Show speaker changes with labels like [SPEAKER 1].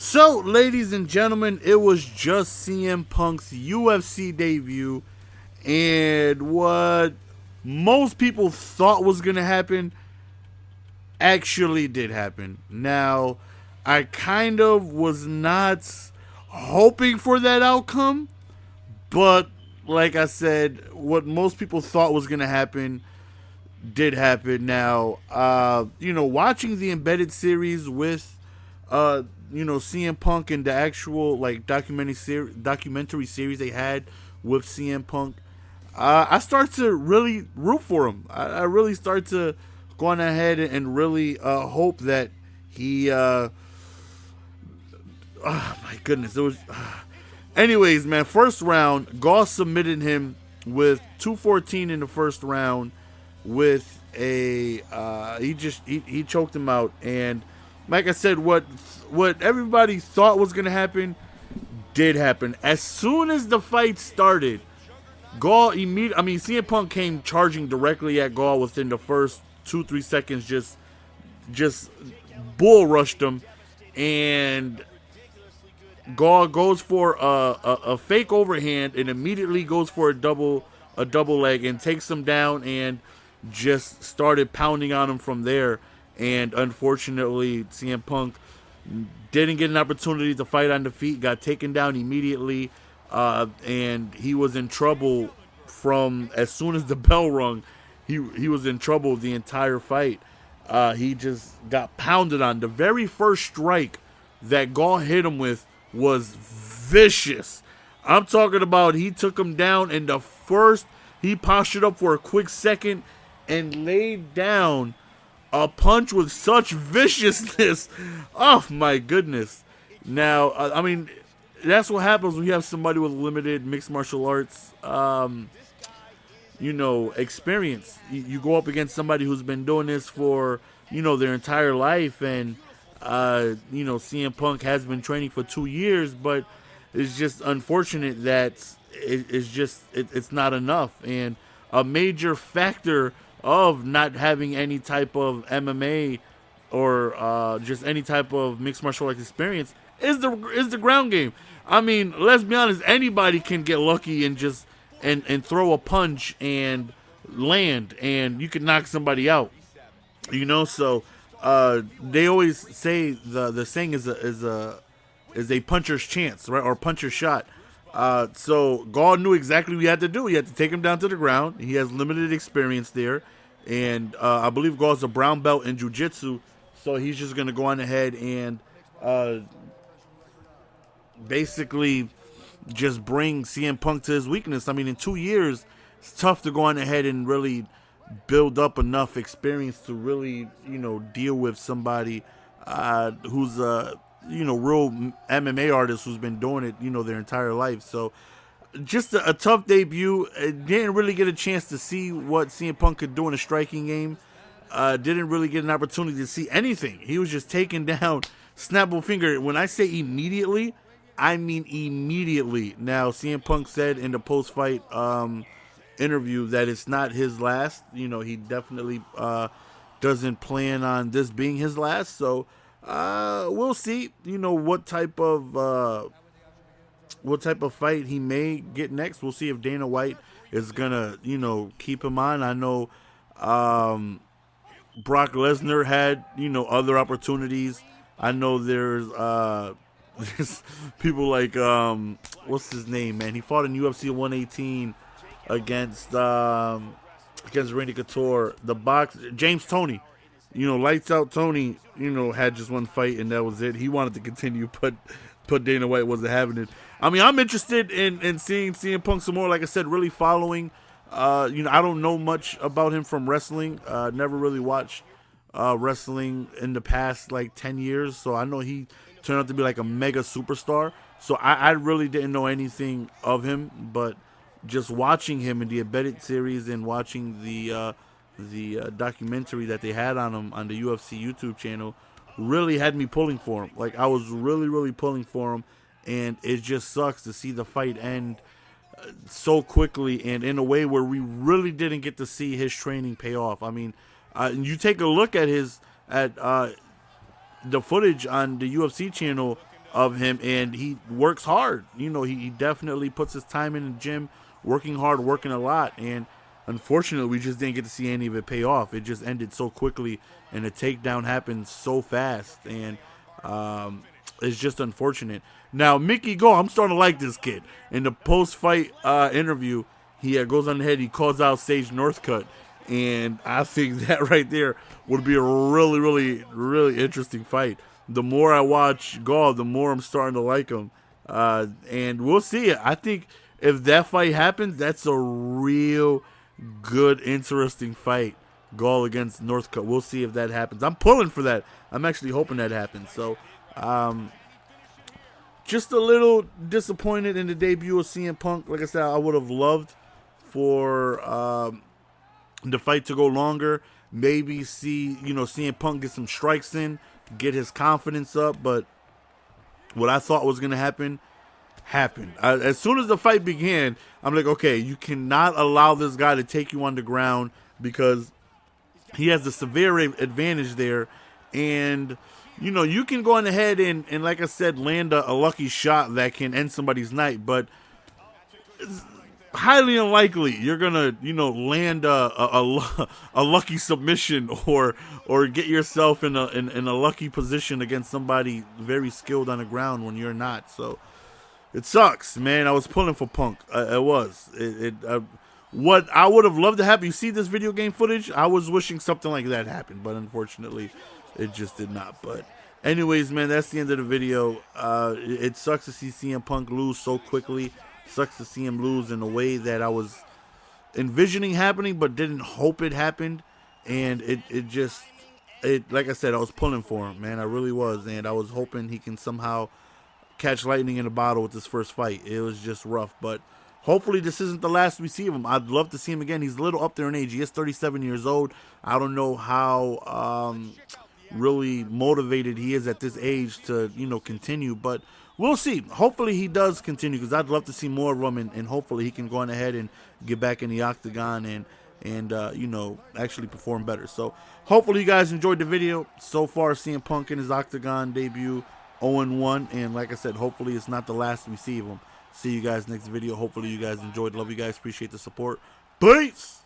[SPEAKER 1] So, ladies and gentlemen, it was just CM Punk's UFC debut, and what most people thought was going to happen actually did happen. Now, I kind of was not hoping for that outcome, but like I said, what most people thought was going to happen did happen. Now, watching the embedded series with CM Punk and the actual like documentary series they had with CM Punk, I start to really root for him. I really start to go on ahead and really hope that he. Oh my goodness, it was. Anyways, man, first round, Gall submitted him with 214 in the first round with a he choked him out, and like I said, what everybody thought was gonna happen did happen. As soon as the fight started, Gall CM Punk came charging directly at Gall within the first 2-3 seconds, just bull rushed him, and Gall goes for a fake overhand and immediately goes for a double leg and takes him down and just started pounding on him from there. And unfortunately, CM Punk didn't get an opportunity to fight on the feet, got taken down immediately, and he was in trouble from as soon as the bell rung. He was in trouble the entire fight. He just got pounded on. The very first strike that Gall hit him with was vicious. I'm talking about he took him down, and he postured up for a quick second and laid down a punch with such viciousness. Oh my goodness. Now, that's what happens when you have somebody with limited mixed martial arts experience. You go up against somebody who's been doing this for their entire life, and CM Punk has been training for 2 years, but it's just unfortunate that it's not enough. And a major factor of not having any type of MMA or just any type of mixed martial arts experience is the ground game. I mean, let's be honest, anybody can get lucky and just and throw a punch and land, and you can knock somebody out. So they always say the saying is a puncher's chance, right, or puncher's shot. So Gall knew exactly what he had to do. He had to take him down to the ground. He has limited experience there, and I believe Gall's a brown belt in jiu-jitsu, so he's just going to go on ahead and basically just bring CM Punk to his weakness. I mean, in 2 years, it's tough to go on ahead and really build up enough experience to really, deal with somebody who's a, real MMA artist who's been doing it, their entire life. So just a tough debut. Didn't really get a chance to see what CM Punk could do in a striking game. Didn't really get an opportunity to see anything. He was just taken down, snap of a finger. When I say immediately, I mean immediately. Now, CM Punk said in the post-fight interview that it's not his last. He definitely doesn't plan on this being his last. So we'll see. What type of fight he may get next. We'll see if Dana White is gonna keep him on. I know Brock Lesnar had other opportunities. I know there's people like what's his name, man? He fought in UFC 118 against Randy Couture. James Toney, lights out Tony, had just one fight and that was it. He wanted to continue, but Dana White wasn't having it. I mean, I'm interested in seeing CM Punk some more. Like I said, really following. I don't know much about him from wrestling. Never really watched wrestling in the past like 10 years. So I know he turned out to be like a mega superstar. So I really didn't know anything of him, but just watching him in the embedded series and watching the documentary that they had on him on the UFC YouTube channel really had me pulling for him. Like, I was really, really pulling for him, and it just sucks to see the fight end so quickly and in a way where we really didn't get to see his training pay off. I mean, you take a look at the footage on the UFC channel of him, and he works hard. You know, he definitely puts his time in the gym, working hard, working a lot, and unfortunately, we just didn't get to see any of it pay off. It just ended so quickly, and the takedown happened so fast, and it's just unfortunate. Now, Mickey Gall, I'm starting to like this kid. In the post-fight interview, he goes on ahead, he calls out Sage Northcutt, and I think that right there would be a really, really, really interesting fight. The more I watch Gall, the more I'm starting to like him, and we'll see. I think if that fight happens, that's a real good, interesting fight. Gall against Northcutt. We'll see if that happens. I'm pulling for that. I'm actually hoping that happens. So, just a little disappointed in the debut of CM Punk. Like I said, I would have loved for the fight to go longer. Maybe see, CM Punk get some strikes in, get his confidence up. But what I thought was going to happen happened. As soon as the fight began, I'm like, okay, you cannot allow this guy to take you on the ground because he has the severe advantage there. And, you can go on ahead and like I said, land a lucky shot that can end somebody's night. But it's highly unlikely you're going to, land a lucky submission or get yourself in a lucky position against somebody very skilled on the ground when you're not. So, it sucks, man. I was pulling for Punk. It was. What I would have loved to have, you see this video game footage? I was wishing something like that happened, but unfortunately, it just did not. But anyways, man, that's the end of the video. It sucks to see CM Punk lose so quickly. Sucks to see him lose in a way that I was envisioning happening, but didn't hope it happened. And it like I said, I was pulling for him, man. I really was. And I was hoping he can somehow catch lightning in a bottle with this first fight. It was just rough, but hopefully this isn't the last we see of him. I'd love to see him again. He's a little up there in age. He is 37 years old. I don't know how really motivated he is at this age to, continue, but we'll see. Hopefully he does continue because I'd love to see more of him, and hopefully he can go on ahead and get back in the octagon and actually perform better. So hopefully you guys enjoyed the video. So far, CM Punk in his octagon debut, 0-1, and like I said, hopefully it's not the last we see of him. See you guys next video. Hopefully you guys enjoyed. Love you guys. Appreciate the support. Peace!